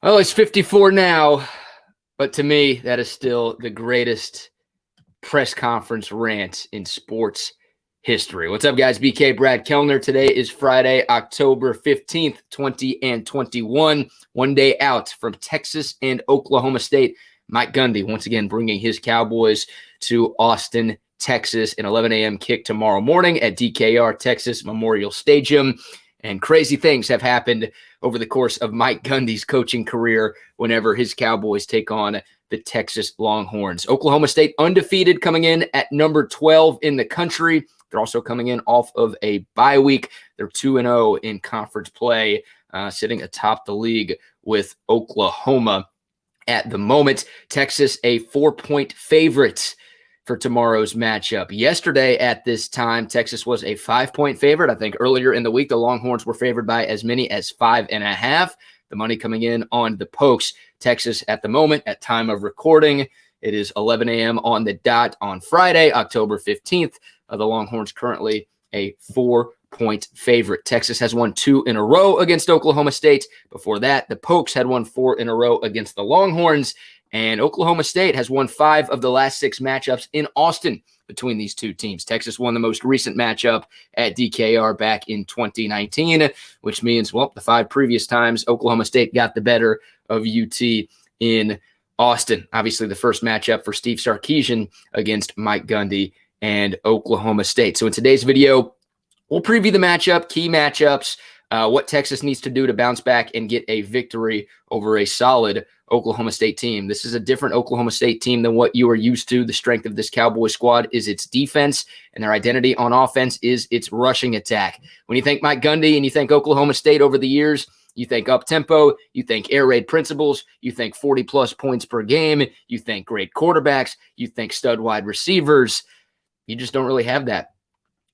Well, it's 54 now, but to me, that is still the greatest press conference rant in sports history. What's up, guys? BK Brad Kellner. Today is Friday, October 15th, 2021. 1 day out from Texas and Oklahoma State. Mike Gundy, once again, bringing his Cowboys to Austin, Texas, an 11 a.m. kick tomorrow morning at DKR Texas Memorial Stadium. And crazy things have happened over the course of Mike Gundy's coaching career whenever his Cowboys take on the Texas Longhorns. Oklahoma State undefeated, coming in at number 12 in the country. They're also coming in off of a bye week. They're 2-0 in conference play, sitting atop the league with Oklahoma at the moment. Texas, a 4-point favorite for tomorrow's matchup. Yesterday at this time, Texas was a 5-point favorite. I think earlier in the week, the Longhorns were favored by as many as 5.5. The money coming in on the Pokes. Texas at the moment, at time of recording, it is 11 a.m. on the dot on Friday, October 15th. The Longhorns currently a 4-point favorite. Texas has won 2 in a row against Oklahoma State. Before that, the Pokes had won 4 in a row against the Longhorns. And Oklahoma State has won 5 of the last 6 matchups in Austin between these two teams. Texas won the most recent matchup at DKR back in 2019, which means, well, the 5 previous times Oklahoma State got the better of UT in Austin. Obviously, the first matchup for Steve Sarkisian against Mike Gundy and Oklahoma State. So in today's video, we'll preview the matchup, key matchups, what Texas needs to do to bounce back and get a victory over a solid Oklahoma State team. This is a different Oklahoma State team than what you are used to. The strength of this Cowboy squad is its defense, and their identity on offense is its rushing attack. When you think Mike Gundy and you think Oklahoma State over the years, you think up-tempo, you think air raid principles, you think 40-plus points per game, you think great quarterbacks, you think stud wide receivers. You just don't really have that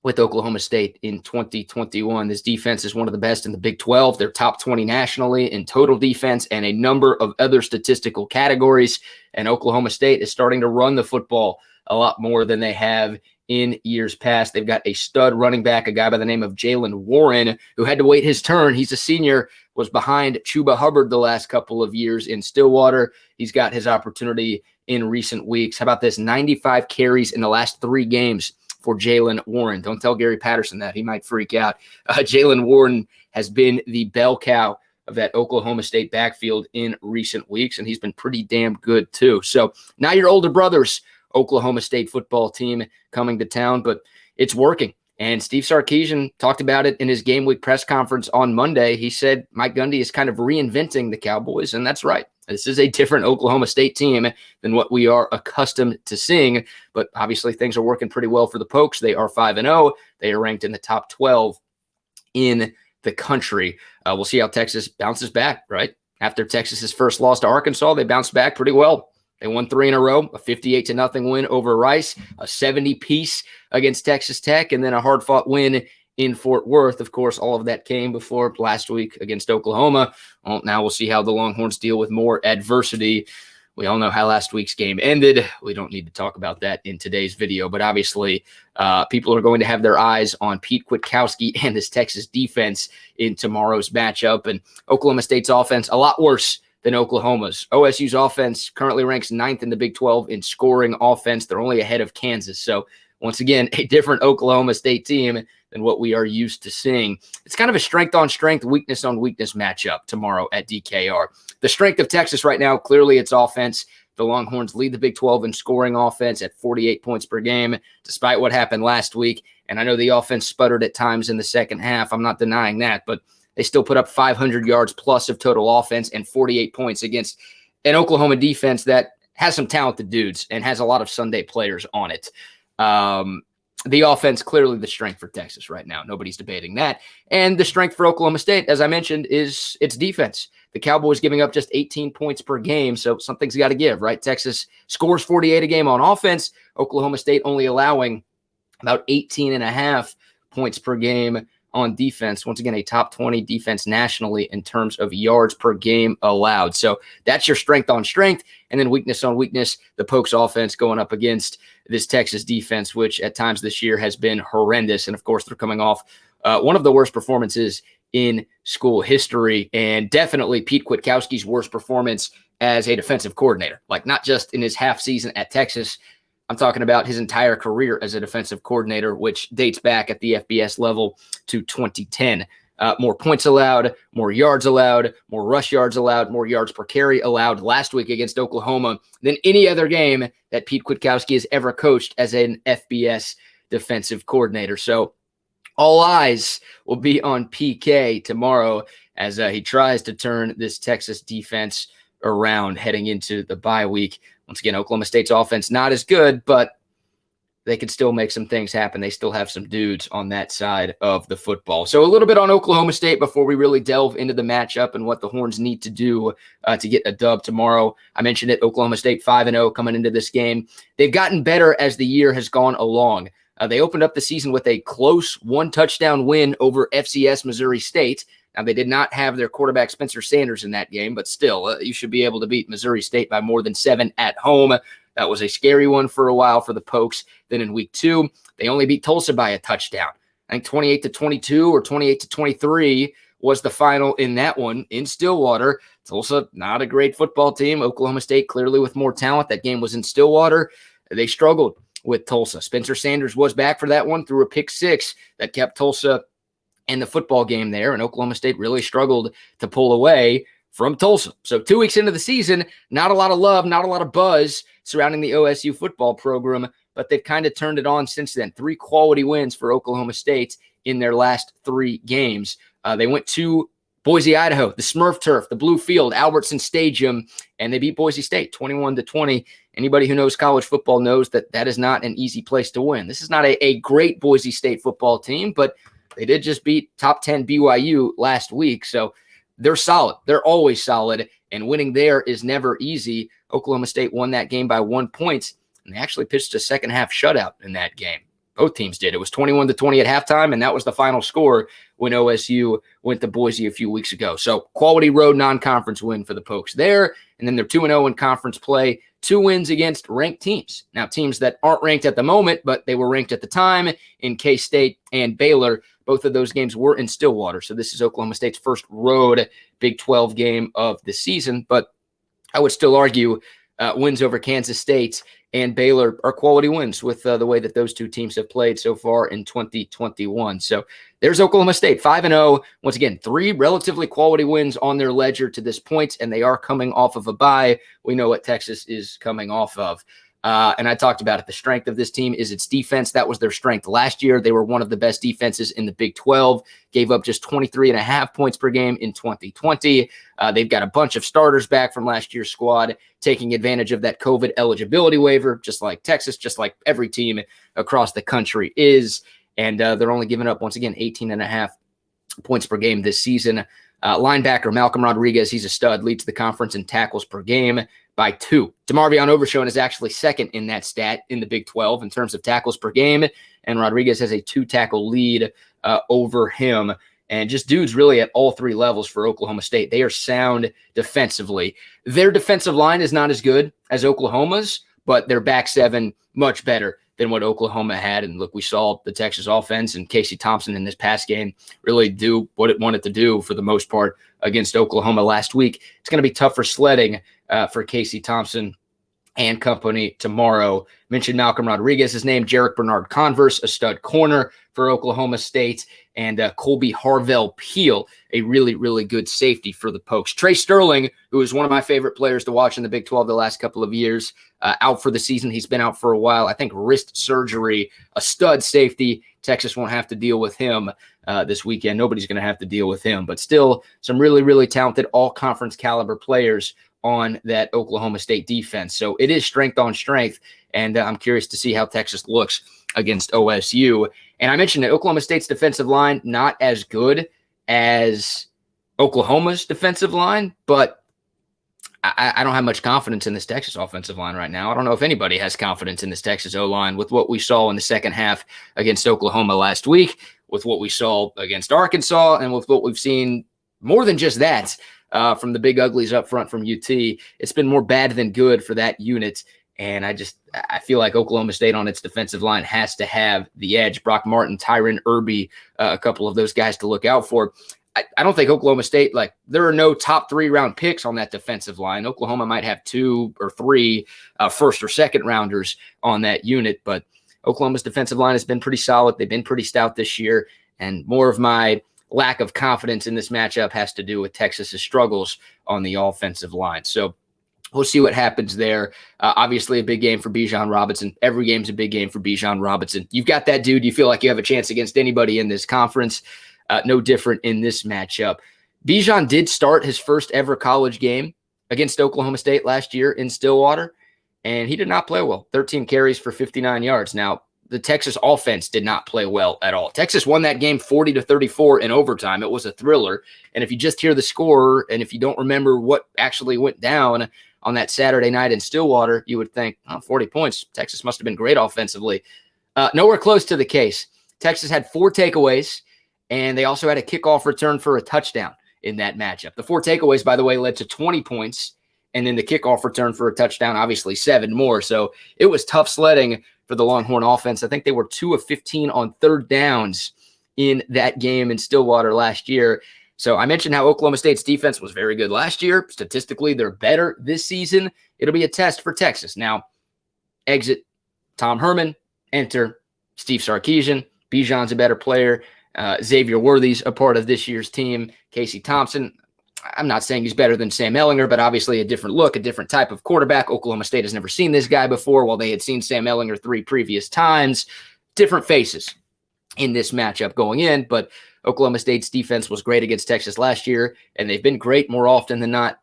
with Oklahoma State in 2021. This defense is one of the best in the Big 12. They're top 20 nationally in total defense and a number of other statistical categories. And Oklahoma State is starting to run the football a lot more than they have in years past. They've got a stud running back, a guy by the name of Jalen Warren, who had to wait his turn. He's a senior, was behind Chuba Hubbard the last couple of years in Stillwater. He's got his opportunity in recent weeks. How about this? 95 carries in the last 3 games for Jalen Warren. Don't tell Gary Patterson that. He might freak out. Jalen Warren has been the bell cow of that Oklahoma State backfield in recent weeks, and he's been pretty damn good too. So now your older brother's Oklahoma State football team coming to town, but it's working. And Steve Sarkisian talked about it in his game week press conference on Monday. He said Mike Gundy is kind of reinventing the Cowboys, and that's right. This is a different Oklahoma State team than what we are accustomed to seeing, but obviously things are working pretty well for the Pokes. They are 5-0. They are ranked in the top 12 in the country. We'll see how Texas bounces back, right? After Texas's first loss to Arkansas, they bounced back pretty well. They won 3 in a row, a 58-0 win over Rice, a 70-piece against Texas Tech, and then a hard-fought win in Fort Worth. Of course, all of that came before last week against Oklahoma. Well, now we'll see how the Longhorns deal with more adversity. We all know how last week's game ended. We don't need to talk about that in today's video, but obviously people are going to have their eyes on Pete Kwiatkowski and this Texas defense in tomorrow's matchup. And Oklahoma State's offense, a lot worse than Oklahoma's. OSU's offense currently ranks 9th in the Big 12 in scoring offense. They're only ahead of Kansas. So once again, a different Oklahoma State team than what we are used to seeing. It's kind of a strength-on-strength, weakness-on-weakness matchup tomorrow at DKR. The strength of Texas right now, clearly it's offense. The Longhorns lead the Big 12 in scoring offense at 48 points per game, despite what happened last week. And I know the offense sputtered at times in the second half. I'm not denying that, but they still put up 500 yards plus of total offense and 48 points against an Oklahoma defense that has some talented dudes and has a lot of Sunday players on it. The offense, clearly the strength for Texas right now. Nobody's debating that. And the strength for Oklahoma State, as I mentioned, is its defense. The Cowboys giving up just 18 points per game, so something's got to give, right? Texas scores 48 a game on offense. Oklahoma State only allowing about 18.5 points per game on defense. Once again, a top 20 defense nationally in terms of yards per game allowed. So that's your strength on strength. And then weakness on weakness, the Pokes offense going up against this Texas defense, which at times this year has been horrendous. And of course, they're coming off one of the worst performances in school history, and definitely Pete Kwiatkowski's worst performance as a defensive coordinator. Like, not just in his half season at Texas, I'm talking about his entire career as a defensive coordinator, which dates back at the FBS level to 2010. More points allowed, more yards allowed, more rush yards allowed, more yards per carry allowed last week against Oklahoma than any other game that Pete Kwiatkowski has ever coached as an FBS defensive coordinator. So all eyes will be on PK tomorrow as he tries to turn this Texas defense around heading into the bye week. Once again, Oklahoma State's offense not as good, but they could still make some things happen. They still have some dudes on that side of the football. So a little bit on Oklahoma State before we really delve into the matchup and what the Horns need to do to get a dub tomorrow. I mentioned it, Oklahoma State 5-0 coming into this game. They've gotten better as the year has gone along. They opened up the season with a close one-touchdown win over FCS Missouri State. Now, they did not have their quarterback Spencer Sanders in that game, but still, you should be able to beat Missouri State by more than 7 at home. That was a scary one for a while for the Pokes. Then in week 2, they only beat Tulsa by a touchdown. I think 28-22 or 28-23 was the final in that one in Stillwater. Tulsa, not a great football team. Oklahoma State clearly with more talent. That game was in Stillwater. They struggled with Tulsa. Spencer Sanders was back for that one through a pick 6 that kept Tulsa in the football game there, and Oklahoma State really struggled to pull away from Tulsa. So 2 weeks into the season, not a lot of love, not a lot of buzz surrounding the OSU football program, but they've kind of turned it on since then. 3 quality wins for Oklahoma State in their last 3 games. They went to Boise, Idaho, the Smurf Turf, the Blue Field, Albertson Stadium, and they beat Boise State 21-20. Anybody who knows college football knows that that is not an easy place to win. This is not a great Boise State football team, but they did just beat top 10 BYU last week, so they're solid. They're always solid, and winning there is never easy. Oklahoma State won that game by 1 point, and they actually pitched a second-half shutout in that game. Both teams did. It was 21-20 at halftime, and that was the final score when OSU went to Boise a few weeks ago. So quality road non-conference win for the Pokes there, and then they're 2-0 in conference play. 2 wins against ranked teams. Now, teams that aren't ranked at the moment, but they were ranked at the time in K-State and Baylor. Both of those games were in Stillwater. So this is Oklahoma State's first road Big 12 game of the season. But I would still argue wins over Kansas State and Baylor are quality wins with the way that those 2 teams have played so far in 2021. So there's Oklahoma State 5-0. Once again, 3 relatively quality wins on their ledger to this point, and they are coming off of a bye. We know what Texas is coming off of. And I talked about it. The strength of this team is its defense. That was their strength last year. They were one of the best defenses in the Big 12, gave up just 23.5 points per game in 2020. They've got a bunch of starters back from last year's squad, taking advantage of that COVID eligibility waiver, just like Texas, just like every team across the country is. And they're only giving up, once again, 18.5 points per game this season. Linebacker Malcolm Rodriguez, he's a stud, leads the conference in tackles per game by 2. DeMarvion Overshown is actually second in that stat in the Big 12 in terms of tackles per game, and Rodriguez has a 2-tackle lead over him. And just dudes really at all 3 levels for Oklahoma State. They are sound defensively. Their defensive line is not as good as Oklahoma's, but their back 7 much better than what Oklahoma had. And look, we saw the Texas offense and Casey Thompson in this past game really do what it wanted to do for the most part against Oklahoma last week. It's going to be tougher sledding for Casey Thompson and company tomorrow. Mentioned Malcolm Rodriguez's name, Jarek Bernard Converse, a stud corner for Oklahoma State, and Colby Harvell Peel, a really, really good safety for the Pokes. Trey Sterling, who is one of my favorite players to watch in the Big 12 the last couple of years, out for the season. He's been out for a while. I think wrist surgery, a stud safety. Texas won't have to deal with him this weekend. Nobody's going to have to deal with him, but still some really, really talented all-conference caliber players on that Oklahoma State defense. So it is strength on strength, and I'm curious to see how Texas looks against OSU. And I mentioned that Oklahoma State's defensive line, not as good as Oklahoma's defensive line, but I don't have much confidence in this Texas offensive line right now. I don't know if anybody has confidence in this Texas O-line with what we saw in the second half against Oklahoma last week, with what we saw against Arkansas, and with what we've seen more than just that from the big uglies up front from UT. It's been more bad than good for that unit. And I feel like Oklahoma State on its defensive line has to have the edge. Brock Martin, Tyron Irby, a couple of those guys to look out for. I don't think Oklahoma State, there are no top 3-round picks on that defensive line. Oklahoma might have 2 or 3 first or second rounders on that unit, but Oklahoma's defensive line has been pretty solid. They've been pretty stout this year, and more of my lack of confidence in this matchup has to do with Texas's struggles on the offensive line. So we'll see what happens there. Obviously, a big game for Bijan Robinson. Every game's a big game for Bijan Robinson. You've got that dude. You feel like you have a chance against anybody in this conference. No different in this matchup. Bijan did start his first ever college game against Oklahoma State last year in Stillwater, and he did not play well. 13 carries for 59 yards. Now, the Texas offense did not play well at all. Texas won that game 40-34 in overtime. It was a thriller. And if you just hear the score, and if you don't remember what actually went down on that Saturday night in Stillwater, you would think, 40 points. Texas must have been great offensively. Nowhere close to the case. Texas had 4 takeaways, and they also had a kickoff return for a touchdown in that matchup. The 4 takeaways, by the way, led to 20 points, and then the kickoff return for a touchdown, obviously 7 more. So it was tough sledding for the Longhorn offense. I think they were 2 of 15 on third downs in that game in Stillwater last year. So I mentioned how Oklahoma State's defense was very good last year. Statistically, they're better this season. It'll be a test for Texas. Now, exit Tom Herman, enter Steve Sarkisian. Bijan's a better player. Xavier Worthy's a part of this year's team. Casey Thompson, I'm not saying he's better than Sam Ehlinger, but obviously a different look, a different type of quarterback. Oklahoma State has never seen this guy before, while they had seen Sam Ehlinger 3 previous times. Different faces in this matchup going in, but Oklahoma State's defense was great against Texas last year, and they've been great more often than not,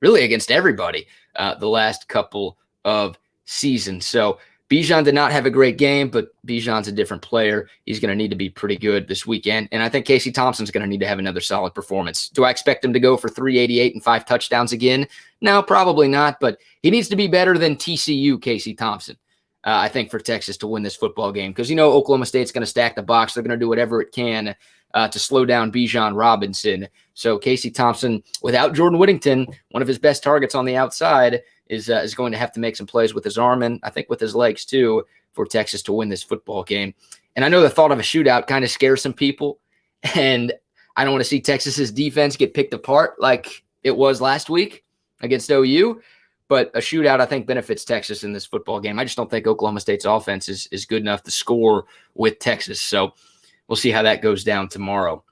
really against everybody the last couple of seasons. So Bijan did not have a great game, but Bijan's a different player. He's going to need to be pretty good this weekend. And I think Casey Thompson's going to need to have another solid performance. Do I expect him to go for 388 and 5 touchdowns again? No, probably not, but he needs to be better than TCU Casey Thompson, I think, for Texas to win this football game. Because, Oklahoma State's going to stack the box. They're going to do whatever it can to slow down Bijan Robinson. So Casey Thompson, without Jordan Whittington, one of his best targets on the outside, is going to have to make some plays with his arm and I think with his legs too for Texas to win this football game. And I know the thought of a shootout kind of scares some people, and I don't want to see Texas's defense get picked apart like it was last week against OU, but a shootout I think benefits Texas in this football game. I just don't think Oklahoma State's offense is good enough to score with Texas. So we'll see how that goes down tomorrow.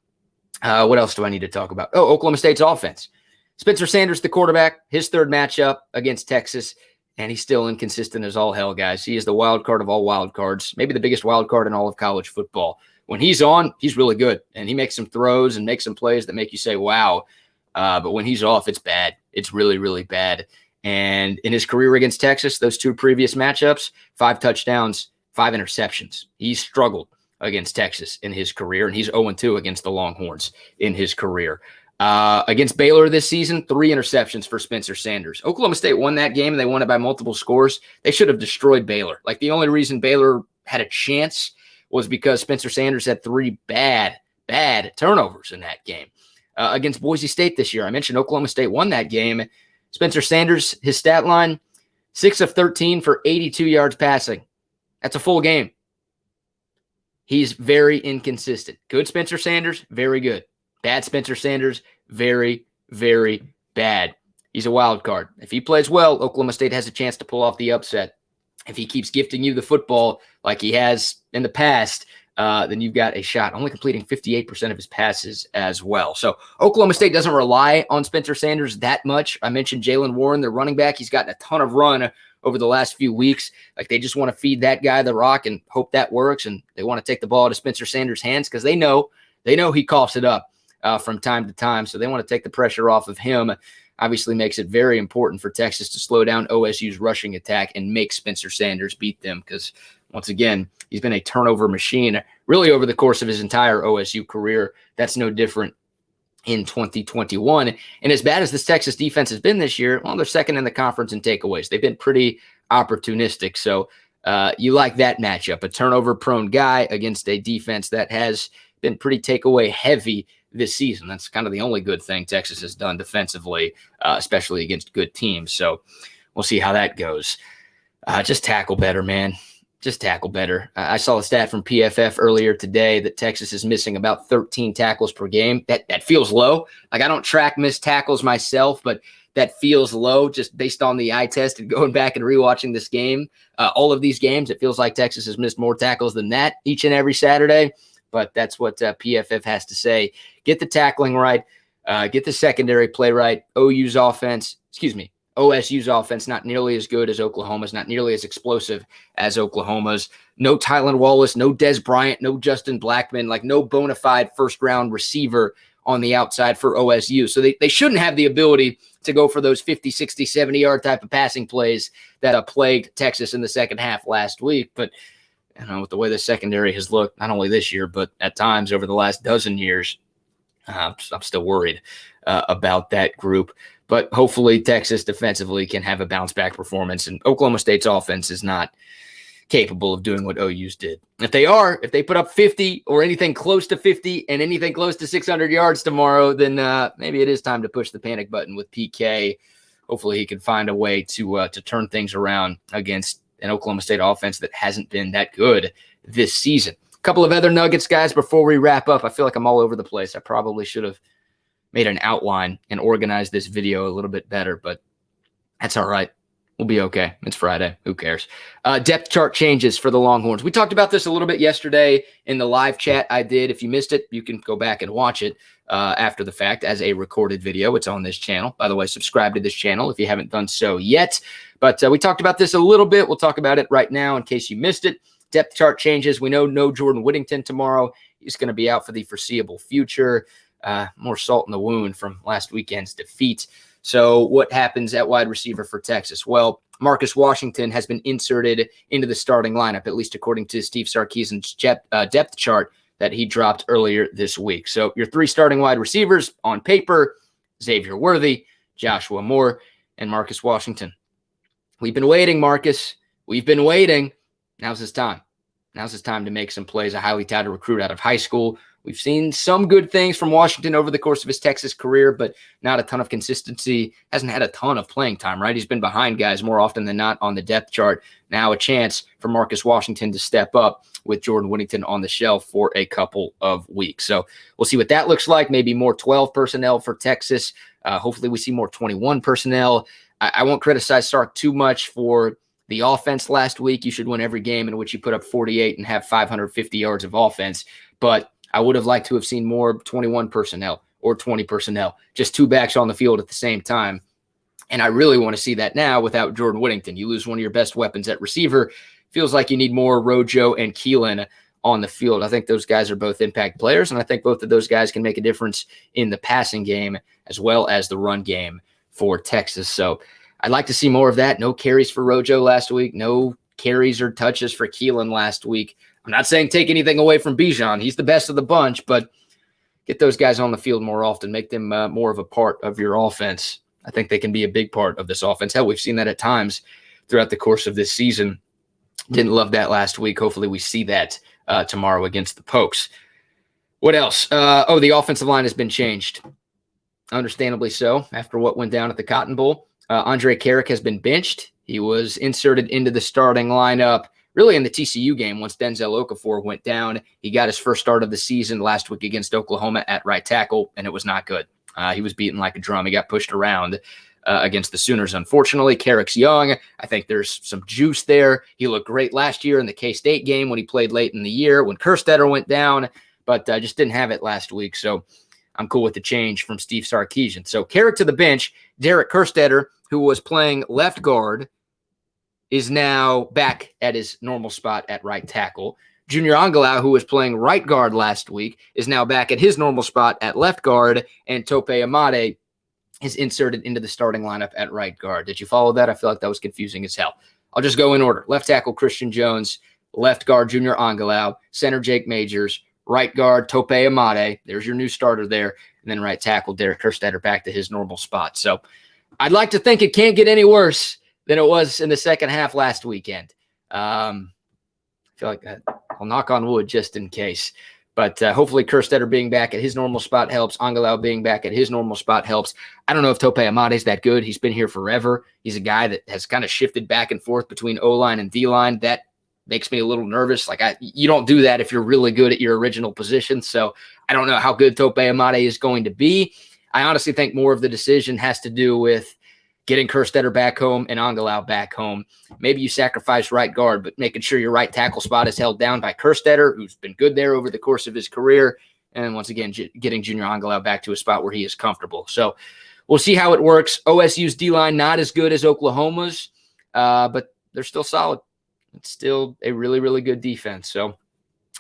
What else do I need to talk about? Oh, Oklahoma State's offense. Spencer Sanders, the quarterback, his third matchup against Texas, and he's still inconsistent as all hell, guys. He is the wild card of all wild cards, maybe the biggest wild card in all of college football. When he's on, he's really good, and he makes some throws and makes some plays that make you say, wow. But when he's off, it's bad. It's really, really bad. And in his career against Texas, those 2 previous matchups, 5 touchdowns, 5 interceptions. He's struggled against Texas in his career, and he's 0-2 against the Longhorns in his career. Against Baylor this season, 3 interceptions for Spencer Sanders. Oklahoma State won that game, and they won it by multiple scores. They should have destroyed Baylor. The only reason Baylor had a chance was because Spencer Sanders had 3 bad turnovers in that game. Against Boise State this year, I mentioned Oklahoma State won that game. Spencer Sanders, his stat line, 6 of 13 for 82 yards passing. That's a full game. He's very inconsistent. Good Spencer Sanders, very good. Bad Spencer Sanders, very, very bad. He's a wild card. If he plays well, Oklahoma State has a chance to pull off the upset. If he keeps gifting you the football like he has in the past, then you've got a shot. Only completing 58% of his passes as well. So Oklahoma State doesn't rely on Spencer Sanders that much. I mentioned Jalen Warren, their running back. He's gotten a ton of run over the last few weeks. They just want to feed that guy the rock and hope that works. And they want to take the ball out of Spencer Sanders' hands because they know he coughs it up from time to time. So they want to take the pressure off of him. Obviously makes it very important for Texas to slow down OSU's rushing attack and make Spencer Sanders beat them because, once again, he's been a turnover machine really over the course of his entire OSU career. That's no different in 2021. And as bad as this Texas defense has been this year, well, they're second in the conference in takeaways. They've been pretty opportunistic. So you like that matchup, a turnover-prone guy against a defense that has been pretty takeaway heavy this season. That's kind of the only good thing Texas has done defensively, especially against good teams. So we'll see how that goes. Just tackle better, man. Just tackle better. I saw a stat from PFF earlier today that Texas is missing about 13 tackles per game. That feels low. Like, I don't track missed tackles myself, but that feels low just based on the eye test and going back and rewatching this game. All of these games, it feels like Texas has missed more tackles than that each and every Saturday. But that's what PFF has to say. Get the tackling right. Get the secondary play right. OSU's offense, not nearly as good as Oklahoma's, not nearly as explosive as Oklahoma's. No Tylan Wallace, no Des Bryant, no Justin Blackman, like no bona fide first-round receiver on the outside for OSU. So they shouldn't have the ability to go for those 50, 60, 70-yard type of passing plays that plagued Texas in the second half last week. But with the way the secondary has looked, not only this year, but at times over the last dozen years, I'm still worried about that group. But hopefully Texas defensively can have a bounce-back performance, and Oklahoma State's offense is not capable of doing what OU's did. If they put up 50 or anything close to 50 and anything close to 600 yards tomorrow, then maybe it is time to push the panic button with PK. Hopefully he can find a way to turn things around against an Oklahoma State offense that hasn't been that good this season. A couple of other nuggets, guys, before we wrap up. I feel like I'm all over the place. I probably should have made an outline and organized this video a little bit better, but that's all right. We'll be okay. It's Friday. Who cares? Depth chart changes for the Longhorns. We talked about this a little bit yesterday in the live chat I did. If you missed it, you can go back and watch it after the fact as a recorded video. It's on this channel. By the way, subscribe to this channel if you haven't done so yet. But we talked about this a little bit. We'll talk about it right now in case you missed it. Depth chart changes. We know no Jordan Whittington tomorrow. He's going to be out for the foreseeable future. More salt in the wound from last weekend's defeat. So what happens at wide receiver for Texas? Well, Marcus Washington has been inserted into the starting lineup, at least according to Steve Sarkisian's depth chart that he dropped earlier this week. So your three starting wide receivers on paper: Xavier Worthy, Joshua Moore, and Marcus Washington. We've been waiting, Marcus. We've been waiting. Now's his time. Now's his time to make some plays. A highly touted recruit out of high school. We've seen some good things from Washington over the course of his Texas career, but not a ton of consistency. Hasn't had a ton of playing time, right? He's been behind guys more often than not on the depth chart. Now a chance for Marcus Washington to step up with Jordan Whittington on the shelf for a couple of weeks. So we'll see what that looks like. Maybe more 12 personnel for Texas. Hopefully we see more 21 personnel. I won't criticize Sark too much for the offense last week. You should win every game in which you put up 48 and have 550 yards of offense. But I would have liked to have seen more 21 personnel or 20 personnel, just two backs on the field at the same time. And I really want to see that now without Jordan Whittington. You lose one of your best weapons at receiver. Feels like you need more Rojo and Keelan on the field. I think those guys are both impact players, and I think both of those guys can make a difference in the passing game as well as the run game for Texas. So I'd like to see more of that. No carries for Rojo last week. No carries or touches for Keelan last week. I'm not saying take anything away from Bijan. He's the best of the bunch, but get those guys on the field more often. Make them more of a part of your offense. I think they can be a big part of this offense. Hell, we've seen that at times throughout the course of this season. Didn't love that last week. Hopefully we see that tomorrow against the Pokes. What else? The offensive line has been changed. Understandably so, after what went down at the Cotton Bowl. Andre Carrick has been benched. He was inserted into the starting lineup really in the TCU game once Denzel Okafor went down. He got his first start of the season last week against Oklahoma at right tackle, and it was not good. He was beaten like a drum. He got pushed around against the Sooners, unfortunately. Carrick's young. I think there's some juice there. He looked great last year in the K-State game when he played late in the year when Kerstetter went down, but just didn't have it last week. So I'm cool with the change from Steve Sarkisian. So Carrick to the bench. Derek Kerstetter, who was playing left guard, is now back at his normal spot at right tackle. Junior Angalau, who was playing right guard last week, is now back at his normal spot at left guard, and Tope Amade is inserted into the starting lineup at right guard. Did you follow that? I feel like that was confusing as hell. I'll just go in order. Left tackle, Christian Jones. Left guard, Junior Angalau. Center, Jake Majors. Right guard, Tope Amade. There's your new starter there. And then right tackle, Derek Kerstetter back to his normal spot. So I'd like to think it can't get any worse than it was in the second half last weekend. I feel like I'll knock on wood just in case. But hopefully Kerstetter being back at his normal spot helps. Angalau being back at his normal spot helps. I don't know if Tope Amade's that good. He's been here forever. He's a guy that has kind of shifted back and forth between O-line and D-line. That makes me a little nervous. You don't do that if you're really good at your original position. So I don't know how good Tope Amade is going to be. I honestly think more of the decision has to do with getting Kerstetter back home and Angalau back home. Maybe you sacrifice right guard, but making sure your right tackle spot is held down by Kerstetter, who's been good there over the course of his career. And once again, getting Junior Angalau back to a spot where he is comfortable. So we'll see how it works. OSU's D-line not as good as Oklahoma's, but they're still solid. It's still a really, really good defense. So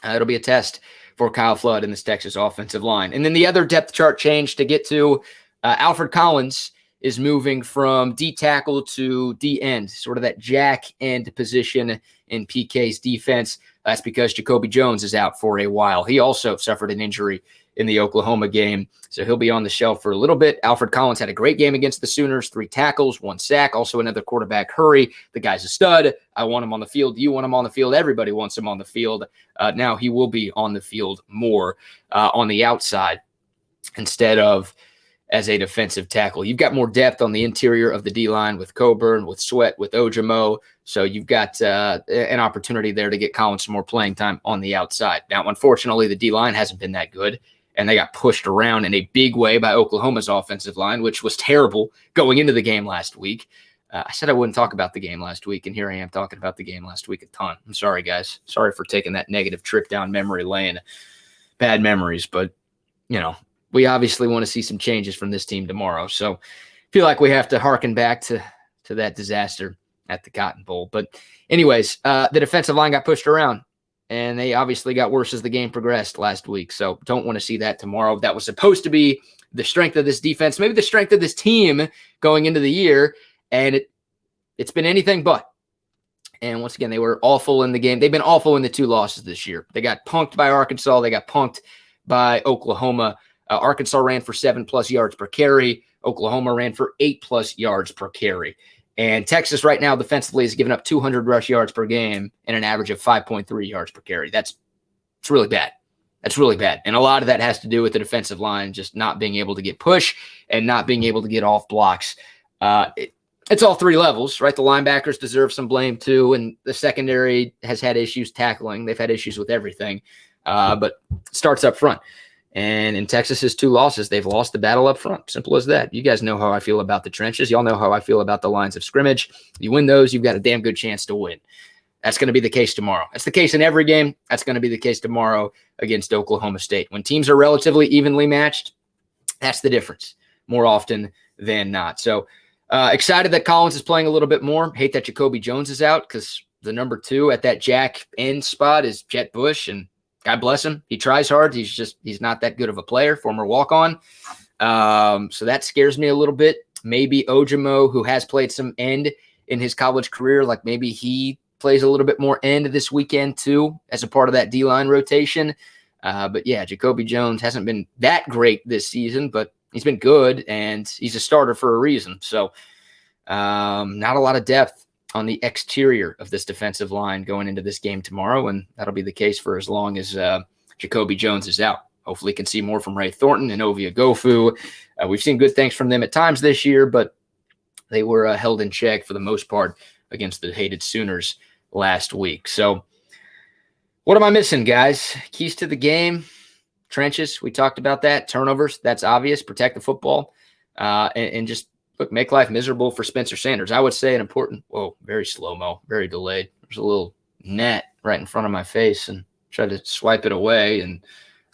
it'll be a test for Kyle Flood and this Texas offensive line. And then the other depth chart change to get to, Alfred Collins is moving from D tackle to D end, sort of that jack end position in PK's defense. That's because Jacoby Jones is out for a while. He also suffered an injury in the Oklahoma game, so he'll be on the shelf for a little bit. Alfred Collins had a great game against the Sooners, 3 tackles, 1 sack, also another quarterback hurry. The guy's a stud. I want him on the field. You want him on the field. Everybody wants him on the field. Now he will be on the field more on the outside instead of as a defensive tackle. You've got more depth on the interior of the D-line with Coburn, with Sweat, with Ojimo. So you've got an opportunity there to get Collins some more playing time on the outside. Now, unfortunately, the D-line hasn't been that good, and they got pushed around in a big way by Oklahoma's offensive line, which was terrible going into the game last week. I said I wouldn't talk about the game last week, and here I am talking about the game last week a ton. I'm sorry, guys. Sorry for taking that negative trip down memory lane. Bad memories, but, we obviously want to see some changes from this team tomorrow. So feel like we have to harken back to that disaster at the Cotton Bowl. But anyways, the defensive line got pushed around, and they obviously got worse as the game progressed last week. So don't want to see that tomorrow. That was supposed to be the strength of this defense, maybe the strength of this team going into the year, and it's been anything but. And once again, they were awful in the game. They've been awful in the 2 losses this year. They got punked by Arkansas. They got punked by Oklahoma. Arkansas ran for 7+ yards per carry. Oklahoma ran for 8+ yards per carry. And Texas right now defensively has given up 200 rush yards per game and an average of 5.3 yards per carry. It's really bad. That's really bad. And a lot of that has to do with the defensive line just not being able to get push and not being able to get off blocks. It's all 3 levels, right? The linebackers deserve some blame too, and the secondary has had issues tackling. They've had issues with everything, but it starts up front. And in Texas's 2 losses, they've lost the battle up front. Simple as that. You guys know how I feel about the trenches. Y'all know how I feel about the lines of scrimmage. You win those, you've got a damn good chance to win. That's going to be the case tomorrow. That's the case in every game. That's going to be the case tomorrow against Oklahoma State. When teams are relatively evenly matched, that's the difference more often than not. So excited that Collins is playing a little bit more. Hate that Jacoby Jones is out because the number 2 at that jack end spot is Jet Bush, and God bless him. He tries hard. He's not that good of a player, former walk-on. So that scares me a little bit. Maybe Ojimo, who has played some end in his college career, maybe he plays a little bit more end this weekend too as a part of that D-line rotation. But yeah, Jacoby Jones hasn't been that great this season, but he's been good, and he's a starter for a reason. So not a lot of depth on the exterior of this defensive line going into this game tomorrow, and that'll be the case for as long as Jacoby Jones is out. Hopefully can see more from Ray Thornton and Ovia Gofu. We've seen good things from them at times this year, but they were held in check for the most part against the hated Sooners last week. So what am I missing, guys? Keys to the game, trenches, we talked about that. Turnovers, that's obvious. Protect the football, and just make life miserable for Spencer Sanders. I would say an important, very slow-mo, very delayed. There's a little net right in front of my face and tried to swipe it away, and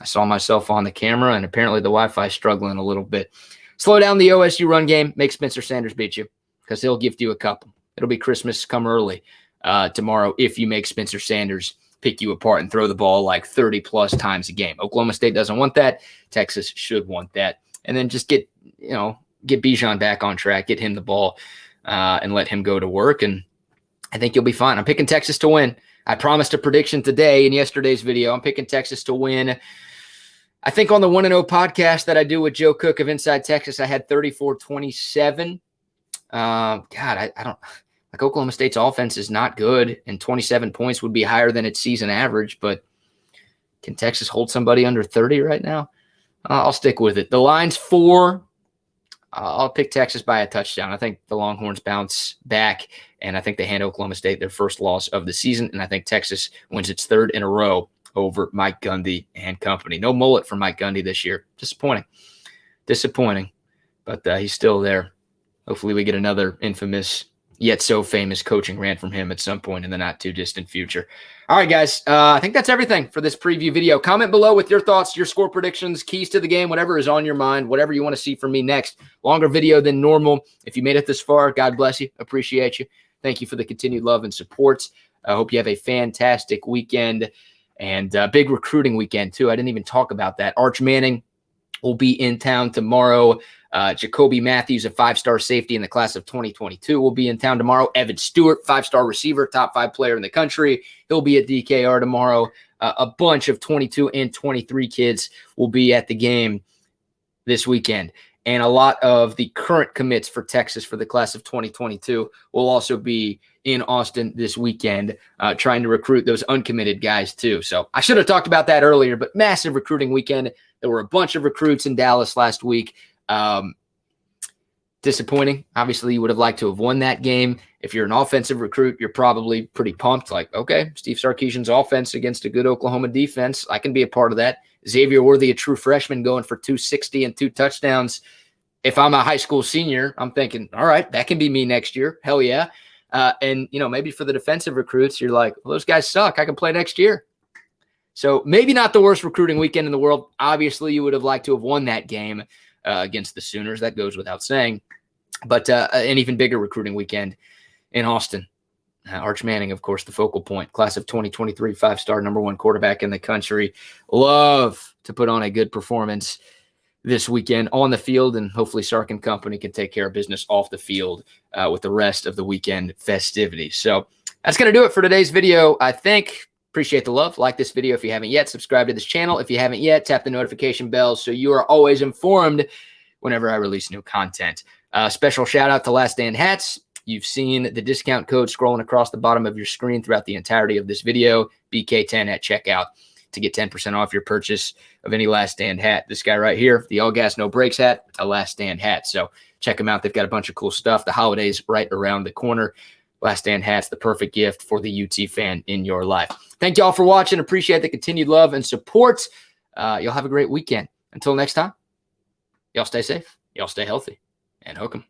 I saw myself on the camera, and apparently the Wi-Fi is struggling a little bit. Slow down the OSU run game. Make Spencer Sanders beat you because he'll gift you a couple. It'll be Christmas come early tomorrow if you make Spencer Sanders pick you apart and throw the ball 30-plus times a game. Oklahoma State doesn't want that. Texas should want that. And then just get Bijan back on track, get him the ball, and let him go to work. And I think you'll be fine. I'm picking Texas to win. I promised a prediction today in yesterday's video. I'm picking Texas to win. I think on the 1-0 podcast that I do with Joe Cook of Inside Texas, I had 34-27. I don't – Oklahoma State's offense is not good, and 27 points would be higher than its season average. But Can Texas hold somebody under 30 right now? I'll stick with it. The line's 4. I'll pick Texas by a touchdown. I think the Longhorns bounce back, and I think they hand Oklahoma State their first loss of the season, and I think Texas wins its 3rd in a row over Mike Gundy and company. No mullet for Mike Gundy this year. Disappointing. But he's still there. Hopefully we get another infamous, yet so famous coaching rant from him at some point in the not-too-distant future. All right, guys. I think that's everything for this preview video. Comment below with your thoughts, your score predictions, keys to the game, whatever is on your mind, whatever you want to see from me next. Longer video than normal. If you made it this far, God bless you. Appreciate you. Thank you for the continued love and support. I hope you have a fantastic weekend and big recruiting weekend, too. I didn't even talk about that. Arch Manning will be in town tomorrow. Jacoby Matthews, a 5-star safety in the class of 2022, will be in town tomorrow. Evan Stewart, 5-star receiver, top 5 player in the country. He'll be at DKR tomorrow. A bunch of 22 and 23 kids will be at the game this weekend. And a lot of the current commits for Texas for the class of 2022 will also be in Austin this weekend, trying to recruit those uncommitted guys too. So I should have talked about that earlier, but massive recruiting weekend. There were a bunch of recruits in Dallas last week. Disappointing. Obviously, you would have liked to have won that game. If you're an offensive recruit, you're probably pretty pumped. Like, okay, Steve Sarkisian's offense against a good Oklahoma defense. I can be a part of that. Xavier Worthy, a true freshman, going for 260 and 2 touchdowns. If I'm a high school senior, I'm thinking, all right, that can be me next year. Hell yeah. And, maybe for the defensive recruits, you're like, well, those guys suck. I can play next year. So maybe not the worst recruiting weekend in the world. Obviously, you would have liked to have won that game against the Sooners. That goes without saying. But an even bigger recruiting weekend in Austin. Arch Manning, of course, the focal point. Class of 2023, 5-star, #1 quarterback in the country. Love to put on a good performance this weekend on the field, and hopefully Sark and company can take care of business off the field with the rest of the weekend festivities. So that's going to do it for today's video, I think. Appreciate the love. Like this video if you haven't yet. Subscribe to this channel if you haven't yet. Tap the notification bell so you are always informed whenever I release new content. Special shout out to Last Stand Hats. You've seen the discount code scrolling across the bottom of your screen throughout the entirety of this video, BK10 at checkout, to get 10% off your purchase of any Last Stand hat. This guy right here, the All Gas No Brakes hat, a Last Stand hat. So check them out. They've got a bunch of cool stuff. The holidays right around the corner. Last Stand hats, the perfect gift for the UT fan in your life. Thank you all for watching. Appreciate the continued love and support. You'll have a great weekend. Until next time, y'all stay safe, y'all stay healthy, and hook 'em.